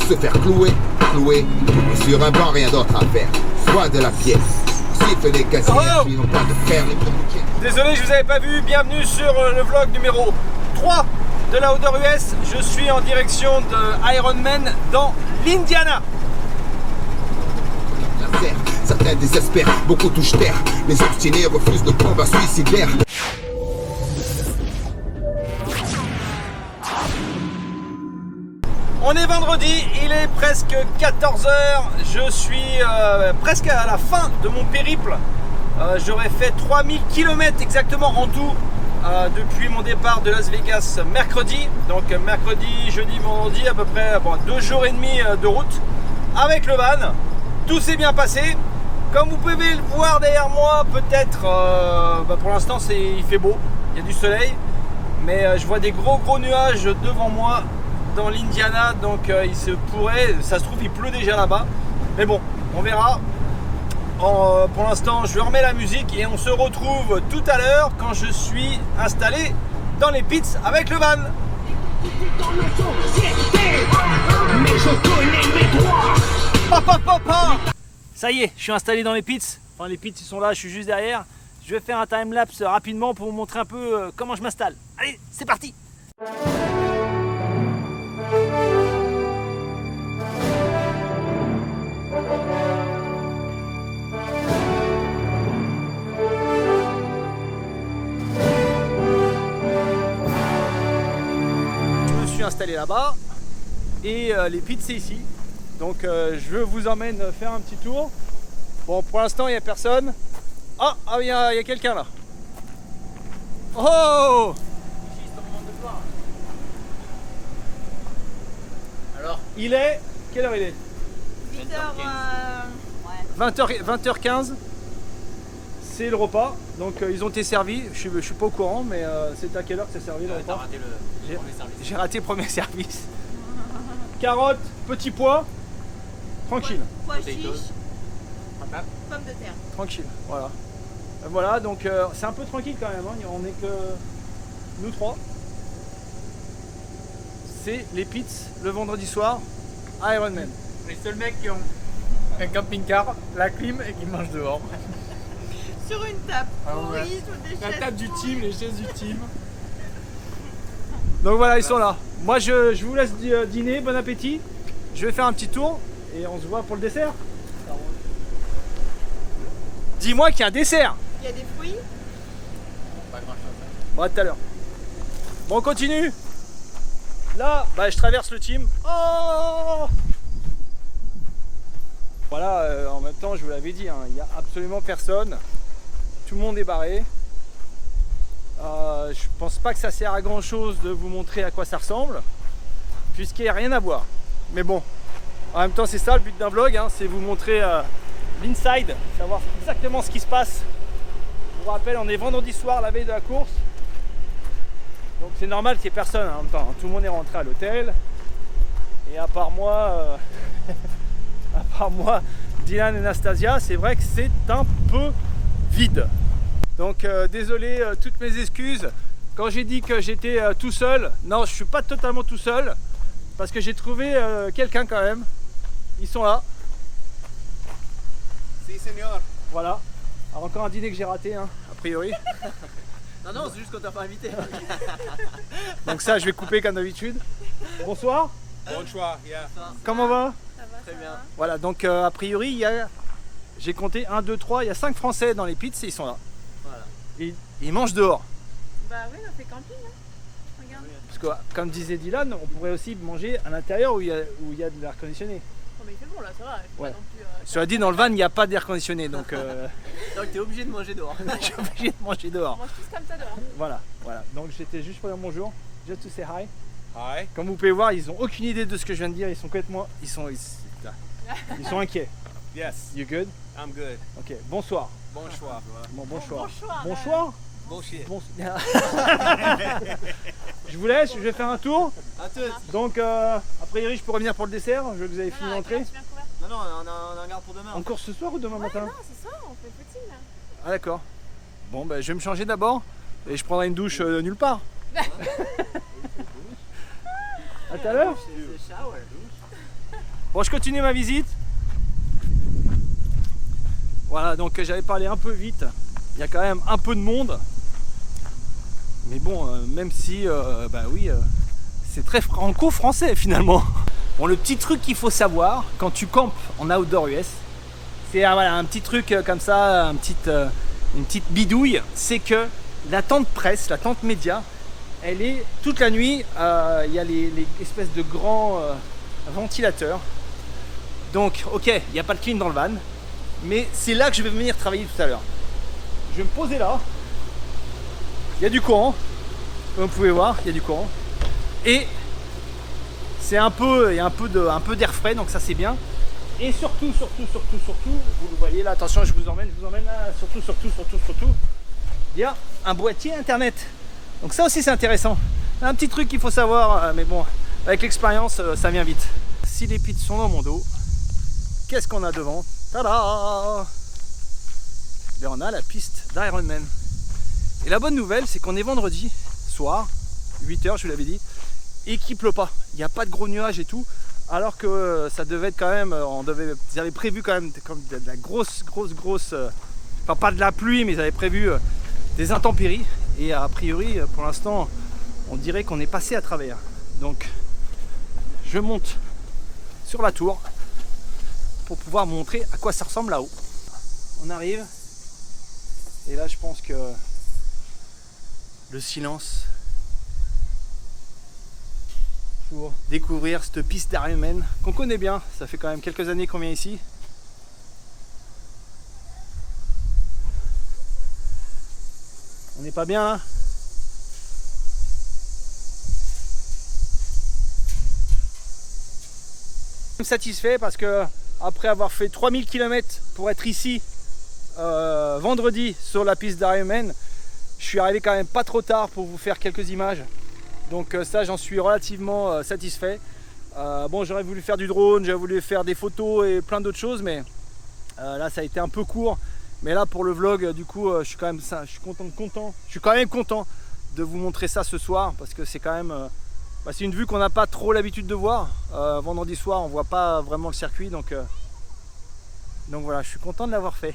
se faire clouer, et sur un banc rien d'autre à faire. Soit de la pièce, siffle des casiers qui n'ont pas de fer, les petits. Désolé, je vous avais pas vu, bienvenue sur le vlog numéro 3 de la Outdoor US. Je suis en direction de Ironman dans l'Indiana. Certains désespèrent, beaucoup touchent terre. Les obstinés refusent le combat suicidaire. On est vendredi, il est presque 14 h. Je suis presque à la fin de mon périple. J'aurais fait 3000 km exactement en tout depuis mon départ de Las Vegas mercredi. Donc mercredi, jeudi, vendredi, à peu près 2 jours et demi de route avec le van. Tout s'est bien passé. Comme vous pouvez le voir derrière moi, peut-être pour l'instant il fait beau, il y a du soleil. Mais je vois des gros nuages devant moi dans l'Indiana, donc il se pourrait, ça se trouve il pleut déjà là-bas, mais bon, on verra. Pour l'instant je remets la musique et on se retrouve tout à l'heure quand je suis installé dans les pits avec le van. Ça y est, je suis installé dans les pits, enfin les pits ils sont là, je suis juste derrière. Je vais faire un time-lapse rapidement pour vous montrer un peu comment je m'installe. Allez, c'est parti. Installé là-bas et les pits c'est ici, donc je vous emmène faire un petit tour. Bon, pour l'instant il n'y a personne. Ah il y a quelqu'un là. Oh, alors il est quelle heure? Il est 20h15. C'est le repas, donc ils ont été servis. Je suis pas au courant, mais c'est à quelle heure que c'est servi le repas? J'ai raté le premier service. Carottes, petits pois, tranquille. Pois chiches, pommes de terre. Tranquille, voilà. Voilà, donc c'est un peu tranquille quand même, hein. On n'est que nous trois. C'est les pits le vendredi soir à Ironman. Les seuls mecs qui ont un camping-car, la clim et qui mangent dehors. Sur une table pourrie, Ouais. sur des La chaises table du pourries. team, les chaises du team. Donc voilà, ils sont là. Moi je vous laisse dîner, bon appétit. Je vais faire un petit tour et on se voit pour le dessert. Dis-moi qu'il y a un dessert. Il y a des fruits. Pas grand chose. Bon, à tout à l'heure. Bon, on continue. Là, je traverse le team. Oh, voilà, en même temps, je vous l'avais dit, il n'y a absolument personne. Tout le monde est barré. Je pense pas que ça sert à grand chose de vous montrer à quoi ça ressemble, puisqu'il n'y a rien à voir. Mais bon, en même temps, c'est ça le but d'un vlog, hein, c'est vous montrer l'inside, savoir exactement ce qui se passe. Je vous rappelle, on est vendredi soir, la veille de la course. Donc c'est normal qu'il n'y ait personne en même temps. Tout le monde est rentré à l'hôtel. Et à part moi, Dylan et Anastasia, c'est vrai que c'est un peu vide. Donc désolé, toutes mes excuses. Quand j'ai dit que j'étais tout seul, non, je suis pas totalement tout seul. Parce que j'ai trouvé quelqu'un quand même. Ils sont là. Si, senior. Voilà. Alors encore un dîner que j'ai raté, hein, a priori. Non, c'est juste qu'on t'a pas invité. Donc ça, je vais couper comme d'habitude. Bonsoir. Bon choix, yeah. Comment va? Ça va, Très ça bien. va. Voilà, donc a priori, j'ai compté 1, 2, 3, il y a 5 Français dans les pits et ils sont là. Voilà. Et ils mangent dehors. Bah oui, on fait camping. Hein. Regarde. Parce que, comme disait Dylan, on pourrait aussi manger à l'intérieur où il y a de l'air conditionné. Oh, mais il fait bon là, ça va. Il faut Ouais. pas non plus, Cela dit, dans le van, il n'y a pas d'air conditionné, donc Donc t'es obligé de manger dehors. je suis obligé de manger On dehors. mange tous comme ça dehors. Voilà. Donc j'étais juste pour dire bonjour, just to say hi. Hi. Comme vous pouvez voir, ils ont aucune idée de ce que je viens de dire, ils sont complètement... Ils sont inquiets. Yes, You good? I'm good. Ok, bonsoir. Bon choix. Bon, bonsoir. Bonsoir. Bonsoir. Bullshit. Bon... Je vous laisse, je vais faire un tour. À tous. Donc, a priori, je peux revenir pour le dessert. Je veux que vous avez fini Non, l'entrée. tu viens couvert. Non, on en garde pour demain. Encore ce soir ou demain Ouais, matin? non, c'est ça, on fait footing là. Ah, d'accord. Bon, je vais me changer d'abord et je prendrai une douche nulle part. À tout à l'heure. C'est shower. Bon, je continue ma visite. Voilà, donc j'avais parlé un peu vite. Il y a quand même un peu de monde. Mais bon, même si, bah oui, c'est très franco-français finalement. Bon, le petit truc qu'il faut savoir quand tu campes en outdoor US, c'est voilà, un petit truc comme ça, une petite bidouille, c'est que la tente presse, la tente média, elle est toute la nuit, il y a les espèces de grands ventilateurs. Donc, ok, il n'y a pas de clim dans le van, mais c'est là que je vais venir travailler tout à l'heure. Je vais me poser là. Il y a du courant, comme vous pouvez voir, il y a du courant. Et c'est un peu, il y a un peu d'air frais, donc ça c'est bien. Et surtout, vous le voyez là, attention, je vous emmène là, surtout, il y a un boîtier internet. Donc ça aussi c'est intéressant. Un petit truc qu'il faut savoir, mais bon, avec l'expérience, ça vient vite. Si les pits sont dans mon dos, qu'est-ce qu'on a devant? Tada! Ben, on a la piste d'Ironman. Et la bonne nouvelle, c'est qu'on est vendredi soir, 8h, je vous l'avais dit, et qu'il pleut pas. Il n'y a pas de gros nuages et tout. Alors que ça devait être quand même, ils avaient prévu quand même comme de la grosse, enfin pas de la pluie, mais ils avaient prévu des intempéries. Et a priori, pour l'instant, on dirait qu'on est passé à travers. Donc, je monte sur la tour pour pouvoir montrer à quoi ça ressemble là-haut. On arrive, et là je pense que le silence pour découvrir cette piste d'Ironman qu'on connaît bien, ça fait quand même quelques années qu'on vient ici. On n'est pas bien là? Je suis satisfait parce que après avoir fait 3000 km pour être ici vendredi sur la piste d'Ironman, je suis arrivé quand même pas trop tard pour vous faire quelques images. Donc ça, j'en suis relativement satisfait. Bon, j'aurais voulu faire du drone, j'aurais voulu faire des photos et plein d'autres choses, mais là ça a été un peu court. Mais là pour le vlog, du coup, je suis quand même content de vous montrer ça ce soir, parce que c'est quand même c'est une vue qu'on n'a pas trop l'habitude de voir. Vendredi soir, on voit pas vraiment le circuit, donc voilà, je suis content de l'avoir fait.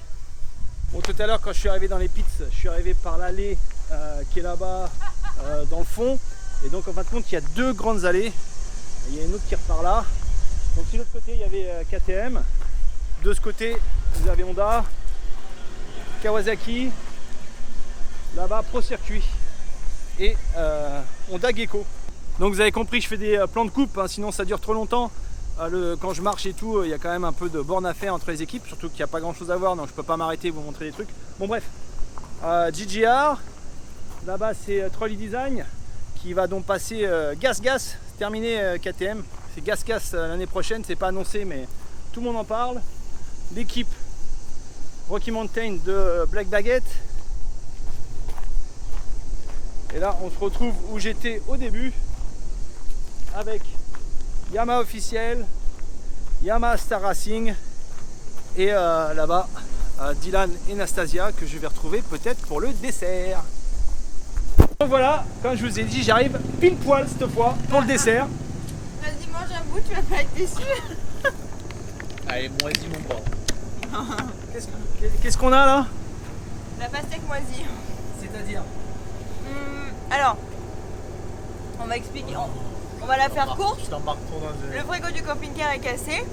Bon, tout à l'heure quand je suis arrivé dans les pits, je suis arrivé par l'allée qui est là-bas dans le fond. Et donc en fin de compte, il y a deux grandes allées. Il y a une autre qui repart là. Donc de l'autre côté, il y avait KTM. De ce côté, vous avez Honda, Kawasaki. Là-bas, Pro Circuit. Et Honda Gecko. Donc vous avez compris, je fais des plans de coupe, hein, sinon ça dure trop longtemps. Quand je marche et tout, il y a quand même un peu de borne à faire entre les équipes. Surtout qu'il n'y a pas grand chose à voir, donc je peux pas m'arrêter et vous montrer des trucs. Bon bref, GGR. Là-bas, c'est Trolley Design, qui va donc passer Gas, c'est terminé KTM, c'est Gas l'année prochaine, c'est pas annoncé mais tout le monde en parle. L'équipe Rocky Mountain de Black Baguette. Et là on se retrouve où j'étais au début, avec Yamaha officiel, Yamaha Star Racing, et là-bas Dylan et Nastasia, que je vais retrouver peut-être pour le dessert. Donc voilà, comme je vous ai dit, j'arrive pile poil cette fois pour le dessert. Vas-y, mange un bout, tu vas pas être déçu. Allez, moisi mon porc. Qu'est-ce qu'on a là? La pastèque moisie. C'est-à-dire? Alors, on va expliquer. On va la faire courte. Je t'embarque trop dans Le frigo du camping-car est cassé.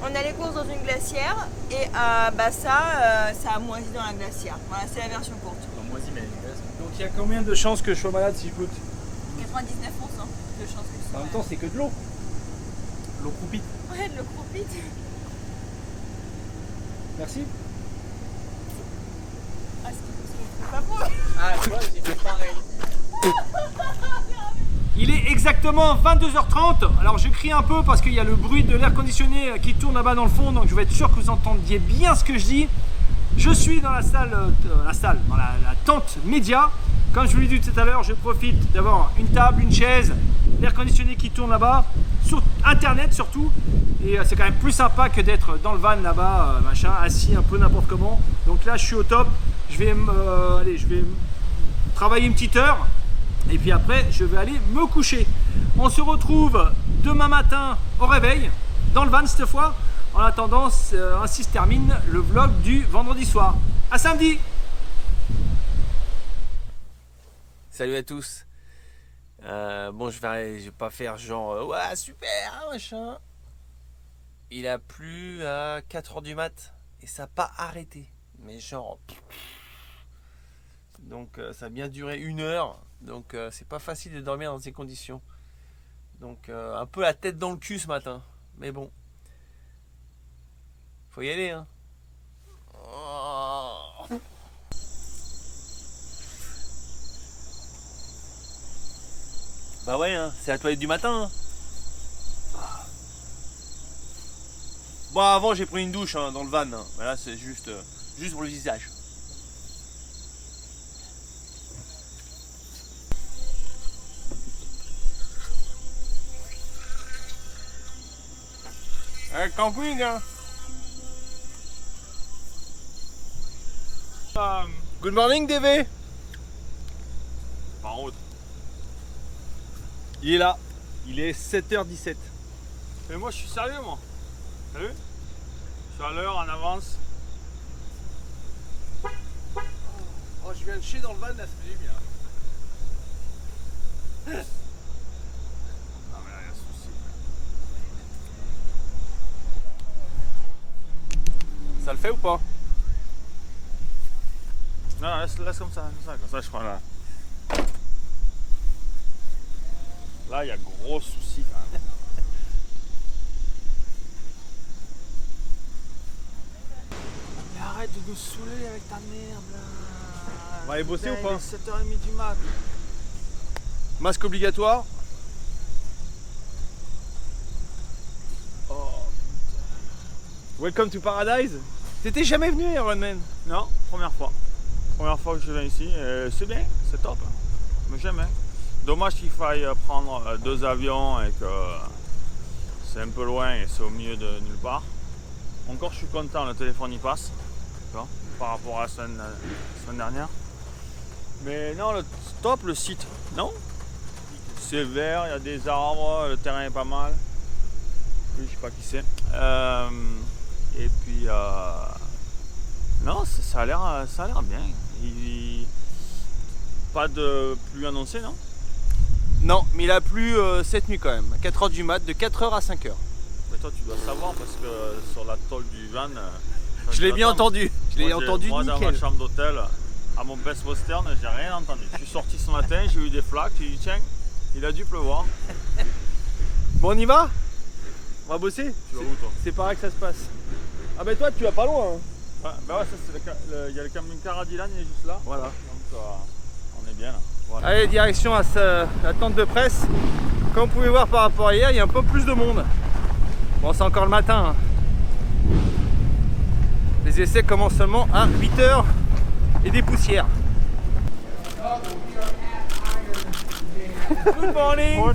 On a les courses dans une glacière et ça a moisi dans la glacière. Voilà, c'est la version courte. moisi, mais Donc il y a combien de chances que je sois malade si je goûte? 99% de chances que ce soit. En même temps, c'est que de l'eau. L'eau croupite. Ouais, de l'eau croupite. Merci. Ah, c'est pas beau. ah, tu vois, j'ai fait pareil. Il est exactement 22h30. Alors je crie un peu parce qu'il y a le bruit de l'air conditionné qui tourne là-bas dans le fond, donc je vais être sûr que vous entendiez bien ce que je dis. Je suis dans la salle, dans la tente média. Comme je vous l'ai dit tout à l'heure, je profite d'avoir une table, une chaise, l'air conditionné qui tourne là-bas, sur internet surtout. Et c'est quand même plus sympa que d'être dans le van là-bas, machin, assis un peu n'importe comment. Donc là je suis au top. Je vais travailler une petite heure. Et puis après, je vais aller me coucher. On se retrouve demain matin au réveil. dans le van cette fois. En attendant, ainsi se termine le vlog du vendredi soir. À samedi. Salut à tous. Bon, je vais pas faire genre ouais super machin. Il a plu à 4h du mat et ça n'a pas arrêté. Mais genre donc ça a bien duré 1 heure. Donc c'est pas facile de dormir dans ces conditions. Donc un peu la tête dans le cul ce matin. Mais bon. Faut y aller hein. Oh. Bah ouais hein, c'est la toilette du matin hein. Bon avant j'ai pris une douche hein, dans le van hein. Mais là c'est juste pour le visage. Camping hein. Good morning DV. Par route. Il est là, il est 7h17. Mais moi je suis sérieux moi. T'as vu? Je suis à l'heure, en avance. Oh je viens de chier dans le van là, ça fait du bien. Non mais là y'a souci. Ça le fait ou pas? Non, laisse comme ça je crois là. Là il y a gros souci quand même. Mais arrête de nous saouler avec ta merde là. On va aller bosser ou pas? 7h30 du mat. Masque obligatoire. Oh Welcome to Paradise. T'étais jamais venu Ironman? non, première fois. Première fois que je viens ici, c'est bien, c'est top. Mais jamais. Dommage qu'il faille prendre 2 avions et que c'est un peu loin et c'est au milieu de nulle part. Encore je suis content, le téléphone y passe, par rapport à la semaine dernière. Mais non, le top, le site, non. C'est vert, il y a des arbres, le terrain est pas mal. Oui, je sais pas qui c'est. Et puis, non, ça a l'air bien. Pas de pluie annoncée, non? Non, mais il a plu cette nuit quand même, à 4h du mat, de 4h à 5h. Mais toi tu dois savoir parce que sur la tôle du van... Je l'ai bien entendu, Moi dans ma nickel. chambre d'hôtel, à mon best western, j'ai rien entendu. Je suis sorti ce matin, j'ai eu des flaques, j'ai dit tiens, il a dû pleuvoir. Bon on y va? On va bosser? Tu vas où toi? C'est par là que ça se passe. Ah bah toi tu vas pas loin hein. Ouais, bah ouais, ça c'est il y a le camping-car à Dylan, il est juste là. Voilà. Donc on est bien là. Voilà. Allez, direction à la tente de presse. Comme vous pouvez voir par rapport à hier, il y a un peu plus de monde. Bon, c'est encore le matin. Hein. Les essais commencent seulement à 8h et des poussières. Good morning.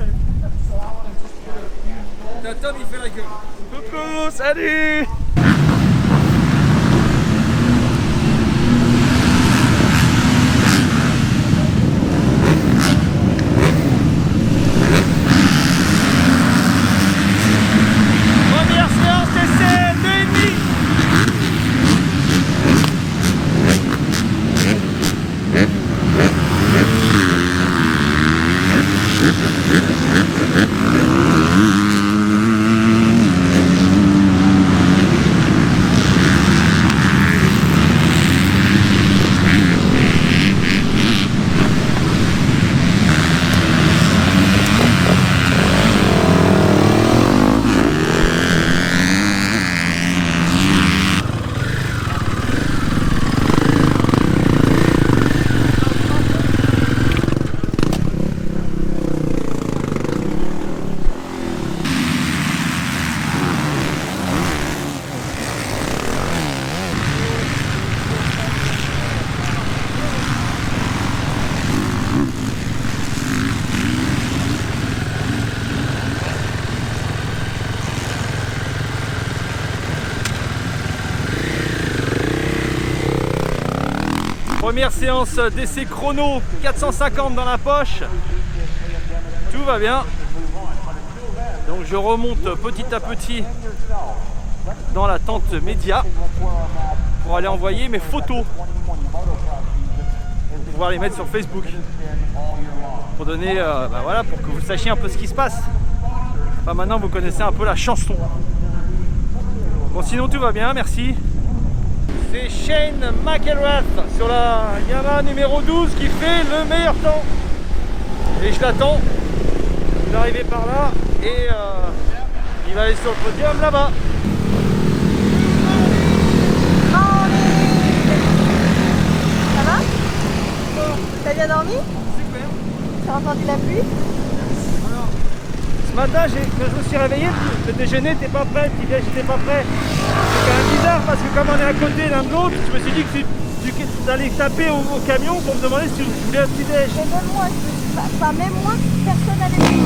Tom, il fait la gueule. Coucou, salut. Première séance d'essai 2,5. Première séance d'essai chrono, 450 dans la poche. Tout va bien. Donc je remonte petit à petit dans la tente média pour aller envoyer mes photos, pour pouvoir les mettre sur Facebook, pour donner, voilà, pour que vous sachiez un peu ce qui se passe. Enfin, maintenant vous connaissez un peu la chanson. Bon, sinon tout va bien, merci. C'est Shane McElrath sur la Yamaha numéro 12 qui fait le meilleur temps. Et je l'attends. Il va arriver par là et il va aller sur le podium là-bas. Ça va? T'as bien dormi? Super. T'as entendu la pluie? Ce matin, quand je me suis réveillé, le déjeuner n'était pas prêt, le petit déj n'était pas prêt. C'est quand même bizarre parce que comme on est à côté l'un de l'autre, je me suis dit que tu allais taper au camion pour me demander si tu voulais un petit déj. Mais même moi, même moi, personne n'avait dit.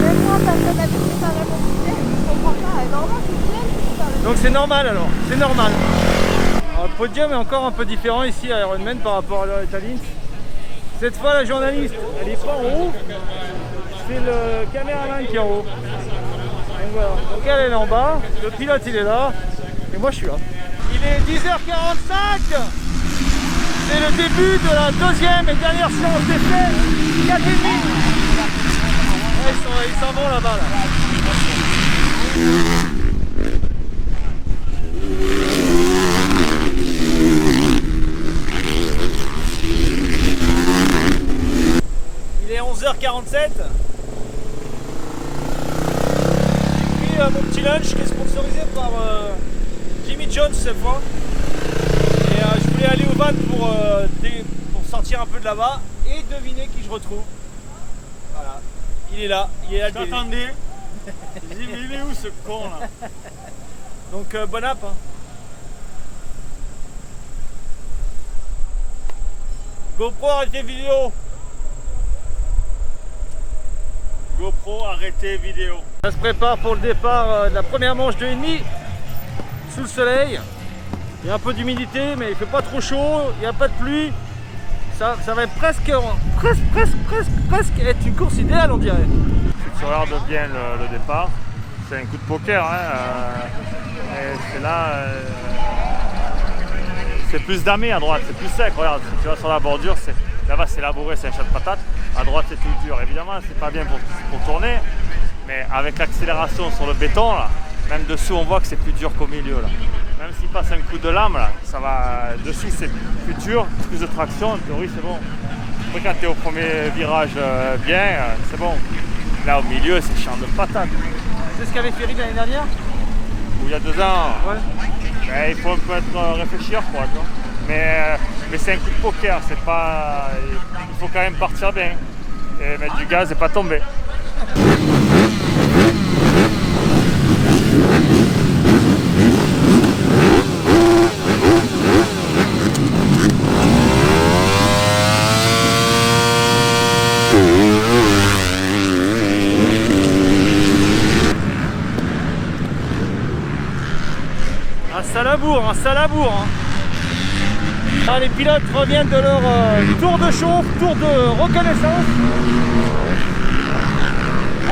Même moi, personne n'avait dit ça à mon petit déj. Je comprends pas. Normalement, c'est plein de faire. Donc c'est normal alors, c'est normal. Alors, le podium est encore un peu différent ici à Ironman par rapport à l'Italie. Cette fois, la journaliste, elle n'est pas en haut, c'est le caméraman qui est en haut. Donc voilà, donc elle est en bas, le pilote il est là, et moi je suis là. Il est 10h45, c'est le début de la deuxième et dernière séance d'essai, 4,5. Ouais, ils s'en vont là-bas là. Il est 11h47. J'ai pris mon petit lunch qui est sponsorisé par Jimmy Jones cette fois. Et je voulais aller au van pour sortir un peu de là-bas et deviner qui je retrouve. Voilà, il est là, il est là. J'attendais. J'ai dit, mais il est où ce con là? Donc bon app. Hein. GoPro, arrêtez vidéo. GoPro, arrêtez vidéo. Ça se prépare pour le départ de la première manche de 2,5 sous le soleil. Il y a un peu d'humidité, mais il fait pas trop chaud, il n'y a pas de pluie. Ça va être presque être une course idéale, on dirait. Si tu regardes bien le départ, c'est un coup de poker. Hein, et c'est là, c'est plus damé à droite, c'est plus sec. Regarde, si tu vas sur la bordure, là-bas c'est labouré, c'est un champ de patates. À droite c'est tout dur. Évidemment, c'est pas bien pour tourner, mais avec l'accélération sur le béton, là, même dessous on voit que c'est plus dur qu'au milieu. Là. Même s'il passe un coup de lame, là, ça va. Dessous c'est plus dur, plus de traction, en théorie c'est bon. Après quand tu es au premier virage bien, c'est bon. Là au milieu c'est champ de patates. C'est ce qu'avait fait Rick l'année dernière? Ou il y a 2 ans. Ouais. Mais il faut un peu réfléchir quoi. Mais c'est un coup de poker, c'est pas. Il faut quand même partir bien. Et mettre du gaz et pas tomber. Un salabour. Hein. Ah, les pilotes reviennent de leur tour de chauffe, tour de reconnaissance,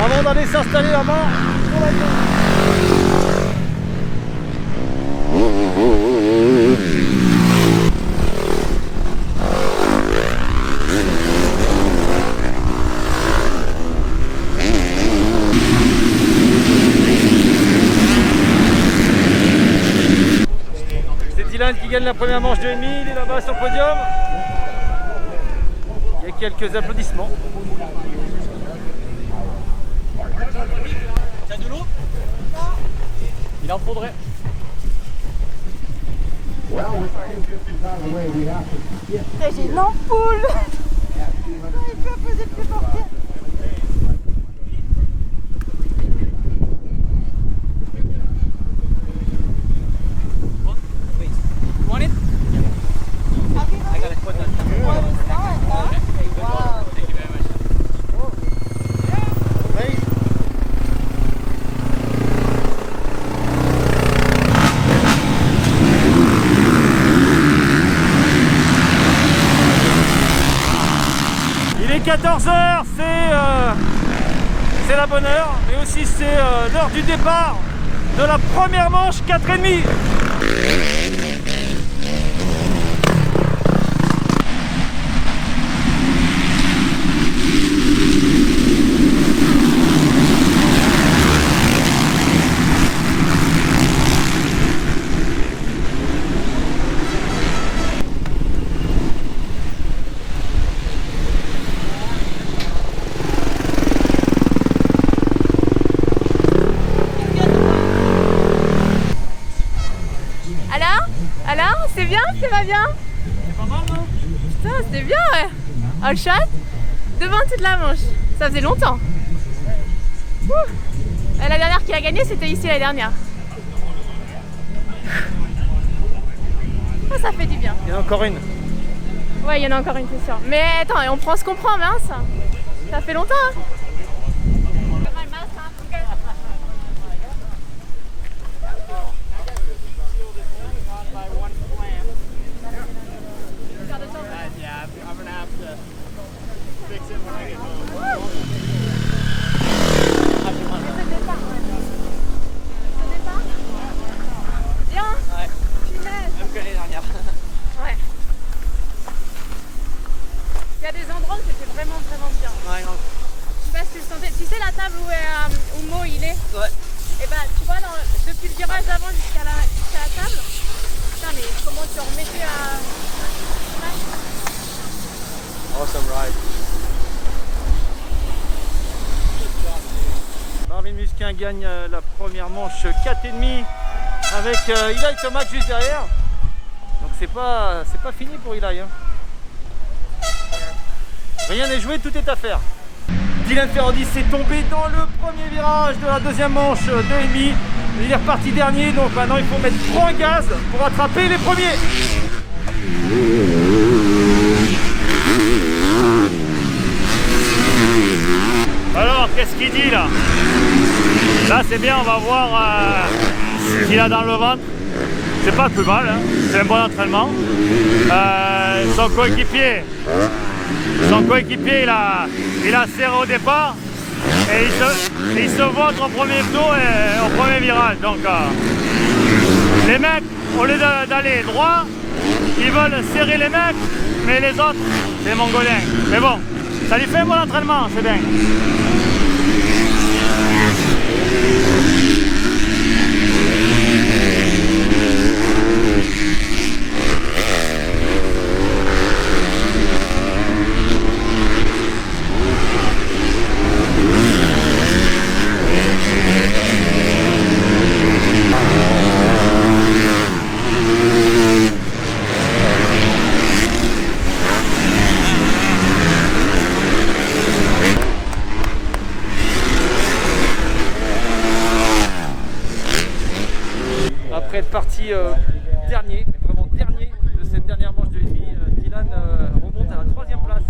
avant d'aller s'installer là-bas sur la côte. Dylan qui gagne la première manche de 2,5, il est là-bas sur le podium. Il y a quelques applaudissements. T'as de l'eau? Il en faudrait. J'ai une ampoule. J'arrive plus à poser le pied par terre. Il est 14h, c'est c'est la bonne heure, mais aussi c'est l'heure du départ de la première manche 4,5. Alors, c'est bien, ça va bien? C'est pas mal, non? Putain, c'était bien, ouais. All shot, devant toute la manche. Ça faisait longtemps. Ouh. La dernière qui a gagné, c'était ici la dernière. Oh, ça fait du bien. Il y en a encore une. Ouais, il y en a encore une, c'est sûr. Mais attends, on prend ce qu'on prend, mince. Ça fait longtemps, hein. La table où Mo il est. Ouais. Et bah tu vois depuis le virage d'avant jusqu'à la table. Putain mais comment tu remettais à. Awesome ride. Marvin Musquin gagne la première manche 4,5 avec Eli Tomac juste derrière. Donc c'est pas fini pour Eli. Hein. Rien n'est joué, tout est à faire. Dylan Ferrandis s'est tombé dans le premier virage de la deuxième manche 2,5. Il est reparti dernier, donc maintenant il faut mettre grand gaz pour attraper les premiers. Alors, qu'est-ce qu'il dit là? Là c'est bien, on va voir ce qu'il a dans le ventre. C'est pas plus mal, hein. C'est un bon entraînement. Son coéquipier, il a serré au départ et il se vautre au premier tour et au premier virage. Donc les mecs, au lieu d'aller droit, ils veulent serrer les mecs, mais les autres, c'est les Mongoliens. Mais bon, ça lui fait un bon entraînement, c'est bien. Après être parti dernier, mais vraiment dernier de cette dernière manche de l'ennemi, Dylan remonte à la 3e place.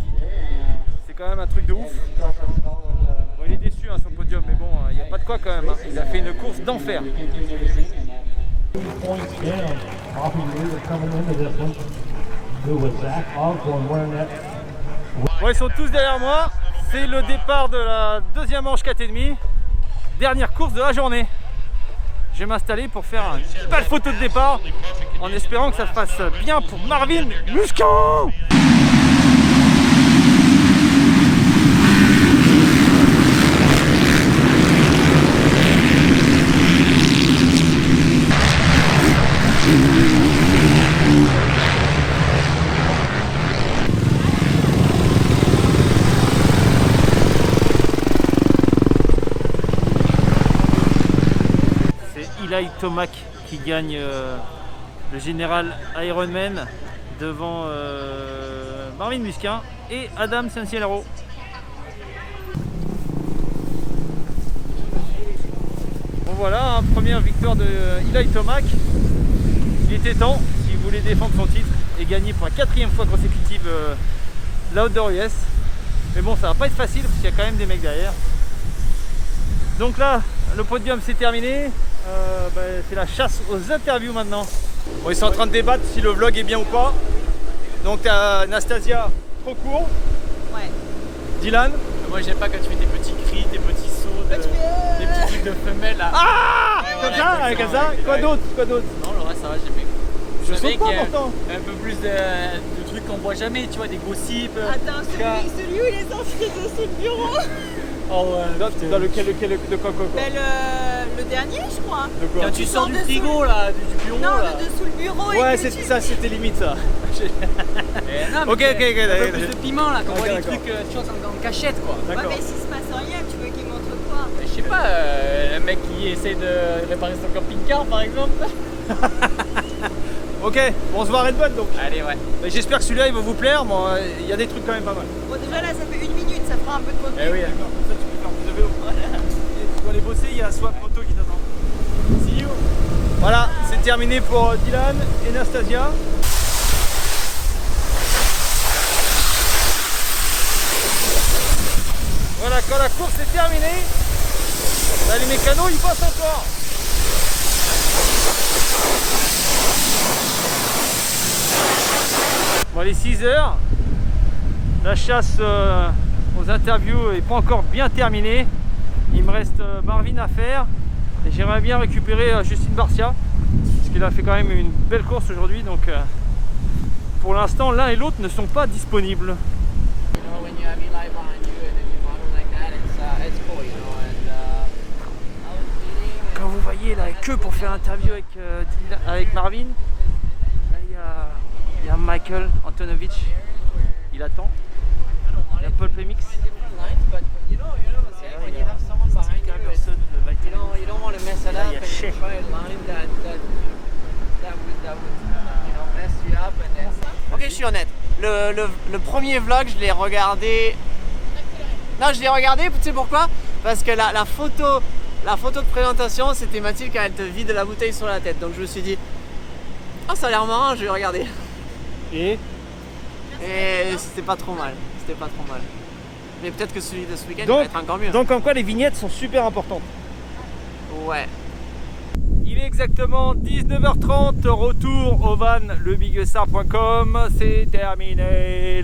C'est quand même un truc de ouf. Bon, il est déçu hein, sur le podium, mais bon, il n'y a pas de quoi quand même. Hein. Il a fait une course d'enfer. Bon, ils sont tous derrière moi. C'est le départ de la deuxième manche 4,5. Dernière course de la journée. Je vais m'installer pour faire une belle photo de départ en espérant que ça se passe bien pour Marvin Musquin. Eli Tomac qui gagne le général Ironman devant Marvin Musquin et Adam Cianciaro. Bon voilà, hein, première victoire de Eli Tomac. Il était temps s'il voulait défendre son titre et gagner pour la 4e fois consécutive l'Outdoor US. Mais bon, ça va pas être facile parce qu'il y a quand même des mecs derrière. Donc là, le podium c'est terminé. C'est la chasse aux interviews maintenant. Bon, ils sont en train de débattre si le vlog est bien ou pas. Donc t'as Anastasia, trop court. Ouais. Dylan. Moi j'aime pas quand tu fais tes petits cris, tes petits sauts. des petits trucs de femelles là. Ah comme Ouais, ça, comme ça. Quoi d'autre? Non, le reste ça va, j'ai fait. Je savais saute pas qu'il y a pourtant. un peu plus de trucs qu'on voit jamais, tu vois, des gossips. Attends, celui où il est sorti de sous le bureau. Oh ouais. Dans lequel de quoi? Ben le dernier, je crois. De quoi? Quand tu sors du sors frigo là, du bureau Non, là. le dessous le bureau. Ouais, et que tu- ça c'était limite ça. Non, mais Ok, un d'accord. peu plus de piment là, qu'on Ok, voit des d'accord. trucs, tu vois, en cachette quoi. Ouais, D'accord. mais s'il se passe rien, tu veux qu'il montre quoi? Je sais pas, un mec qui essaie de réparer son camping-car par exemple. Ok, on se voit à Redbud donc. Allez, ouais. Mais j'espère que celui-là il va vous plaire. Bon, il y a des trucs quand même pas mal. Bon, déjà là, ça fait 1 minute, ça fera un peu de contenu. Eh oui, D'accord, comme ça tu peux faire plus de vélo. Et tu dois aller bosser, il y a Swap Moto qui t'attend. See you. Voilà, c'est terminé pour Dylan et Nastasia. Voilà, quand la course est terminée, là, les mécanos ils passent encore. Bon, les 6 heures, la chasse aux interviews n'est pas encore bien terminée. Il me reste Marvin à faire et j'aimerais bien récupérer Justine Barcia parce qu'il a fait quand même une belle course aujourd'hui. Donc pour l'instant, l'un et l'autre ne sont pas disponibles. Quand vous voyez la queue pour faire l'interview avec Marvin, là il y a Michael Antonovic, il attend. Il y a Paul Pemix. Là, il y a Shea. Ok, je suis honnête. Le premier vlog, je l'ai regardé. Non, je l'ai regardé, tu sais pourquoi? Parce que la photo de présentation, c'était Mathilde quand elle te vide la bouteille sur la tête. Donc je me suis dit, oh, ça a l'air marrant, je vais regarder. Et c'était pas trop mal. C'était pas trop mal. Mais peut-être que celui de ce week-end va être encore mieux. donc comme quoi les vignettes sont super importantes. Ouais. Il est exactement 19h30, retour au van lebiguestar.com. C'est terminé,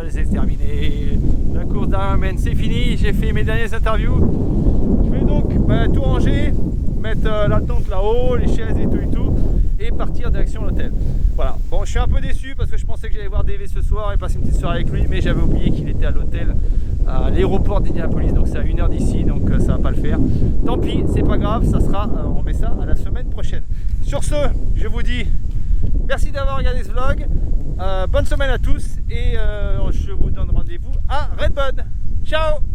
c'est terminé. La course d'Ironman c'est fini, j'ai fait mes dernières interviews. Je vais donc tout ranger, mettre la tente là-haut, les chaises et tout, et partir direction l'hôtel. Voilà, bon je suis un peu déçu parce que je pensais que j'allais voir DV ce soir et passer une petite soirée avec lui, mais j'avais oublié qu'il était à l'hôtel à l'aéroport d'Indianapolis, donc c'est à 1 heure d'ici, donc ça va pas le faire. Tant pis, c'est pas grave, ça sera, on met ça à la semaine prochaine. Sur ce, je vous dis merci d'avoir regardé ce vlog, bonne semaine à tous et je vous donne rendez-vous à Redbud. Ciao!